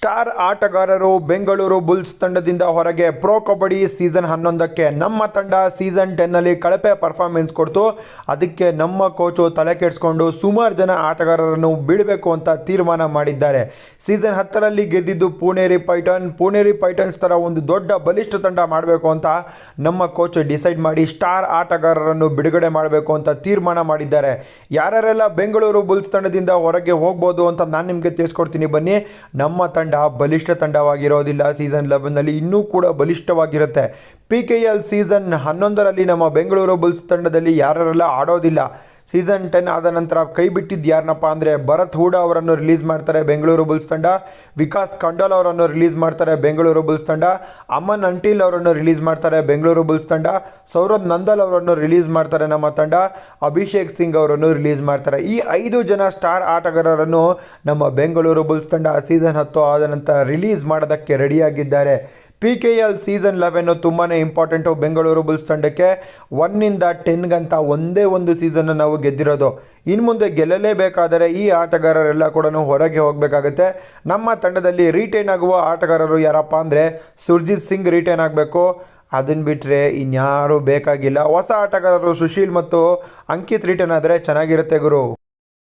Star ಆಟಗಾರರು Bengaluru Bulls ತಂಡದಿಂದ ಹೊರಗೆ ಪ್ರೋ ಕಬಡ್ಡಿ ಸೀಸನ್ 11ಕ್ಕೆ ನಮ್ಮ ತಂಡ ಸೀಸನ್ 10ನಲ್ಲಿ ಕಳಪೆ ಪರ್ಫಾರ್ಮೆನ್ಸ್ ಕೊಡ್ತು. ಅದಕ್ಕೆ ನಮ್ಮ ಕೋಚು ತಲೆ ಕೆಡಿಸ್ಕೊಂಡು ಸುಮಾರು ಜನ ಆಟಗಾರರನ್ನು ಬಿಡಬೇಕು ಅಂತ ತೀರ್ಮಾನ ಮಾಡಿದ್ದಾರೆ. ಸೀಸನ್ 10ರಲ್ಲಿ ಗೆದ್ದಿದ್ದು ಪುಣೇರಿ ಪೈಟನ್ಸ್ ಥರ ಒಂದು ದೊಡ್ಡ ಬಲಿಷ್ಠ ತಂಡ ಮಾಡಬೇಕು ಅಂತ ನಮ್ಮ ಕೋಚ್ ಡಿಸೈಡ್ ಮಾಡಿ ಸ್ಟಾರ್ ಆಟಗಾರರನ್ನು ಬಿಡುಗಡೆ ಮಾಡಬೇಕು ಅಂತ ತೀರ್ಮಾನ ಮಾಡಿದ್ದಾರೆ. ಯಾರ್ಯಾರೆಲ್ಲ ಬೆಂಗಳೂರು ಬುಲ್ಸ್ ತಂಡದಿಂದ ಹೊರಗೆ ಹೋಗ್ಬೋದು ಅಂತ ನಾನು ನಿಮಗೆ ತಿಳಿಸ್ಕೊಡ್ತೀನಿ ಬನ್ನಿ. ನಮ್ಮ ತಂಡ ಬಲಿಷ್ಠ ತಂಡವಾಗಿರೋದಿಲ್ಲ. ಸೀಸನ್ 11ನಲ್ಲಿ ಇನ್ನೂ ಕೂಡ ಬಲಿಷ್ಠವಾಗಿರುತ್ತೆ. PKL ಸೀಸನ್ 11ರಲ್ಲಿ ನಮ್ಮ ಬೆಂಗಳೂರು ಬುಲ್ಸ್ ತಂಡದಲ್ಲಿ ಯಾರೆಲ್ಲ ಆಡೋದಿಲ್ಲ. ಸೀಸನ್ 10 ಆದ ನಂತರ ಕೈ ಬಿಟ್ಟಿದ್ದು ಯಾರನ್ನಪ್ಪ ಅಂದರೆ ಭರತ್ ಹೂಡಾ ಅವರನ್ನು ರಿಲೀಸ್ ಮಾಡ್ತಾರೆ ಬೆಂಗಳೂರು ಬುಲ್ಸ್ ತಂಡ, ವಿಕಾಸ್ ಖಂಡೋಲ್ ಅವರನ್ನು ರಿಲೀಸ್ ಮಾಡ್ತಾರೆ ಬೆಂಗಳೂರು ಬುಲ್ಸ್ ತಂಡ, ಅಮನ್ ಅಂಟಿಲ್ ಅವರನ್ನು ರಿಲೀಸ್ ಮಾಡ್ತಾರೆ ಬೆಂಗಳೂರು ಬುಲ್ಸ್ ತಂಡ, ಸೌರಭ್ ನಂದಲ್ ಅವರನ್ನು ರಿಲೀಸ್ ಮಾಡ್ತಾರೆ ನಮ್ಮ ತಂಡ, ಅಭಿಷೇಕ್ ಸಿಂಗ್ ಅವರನ್ನು ರಿಲೀಸ್ ಮಾಡ್ತಾರೆ. ಈ 5 ಜನ ಸ್ಟಾರ್ ಆಟಗಾರರನ್ನು ನಮ್ಮ ಬೆಂಗಳೂರು ಬುಲ್ಸ್ ತಂಡ ಸೀಸನ್ 10 ಆದ ನಂತರ ರಿಲೀಸ್ ಮಾಡೋದಕ್ಕೆ ರೆಡಿಯಾಗಿದ್ದಾರೆ. PKL ಸೀಸನ್ 11 ತುಂಬಾ ಇಂಪಾರ್ಟೆಂಟು ಬೆಂಗಳೂರು ಬುಲ್ಸ್ ತಂಡಕ್ಕೆ. 1ಇಂದ 10ಗಂತ ಒಂದೇ ಒಂದು ಸೀಸನ್ನ ನಾವು ಗೆದ್ದಿರೋದು. ಇನ್ನು ಮುಂದೆ ಗೆಲ್ಲಲೇಬೇಕಾದರೆ ಈ ಆಟಗಾರರೆಲ್ಲ ಕೂಡ ಹೊರಗೆ ಹೋಗಬೇಕಾಗುತ್ತೆ. ನಮ್ಮ ತಂಡದಲ್ಲಿ ರೀಟೈನ್ ಆಗುವ ಆಟಗಾರರು ಯಾರಪ್ಪ ಅಂದರೆ ಸುರ್ಜಿತ್ ಸಿಂಗ್ ರೀಟೈನ್ ಆಗಬೇಕು. ಅದನ್ನು ಬಿಟ್ಟರೆ ಇನ್ಯಾರೂ ಬೇಕಾಗಿಲ್ಲ. ಹೊಸ ಆಟಗಾರರು ಸುಶೀಲ್ ಮತ್ತು ಅಂಕಿತ್ ರಿಟರ್ನ್ ಆದರೆ ಚೆನ್ನಾಗಿರುತ್ತೆ ಗುರು.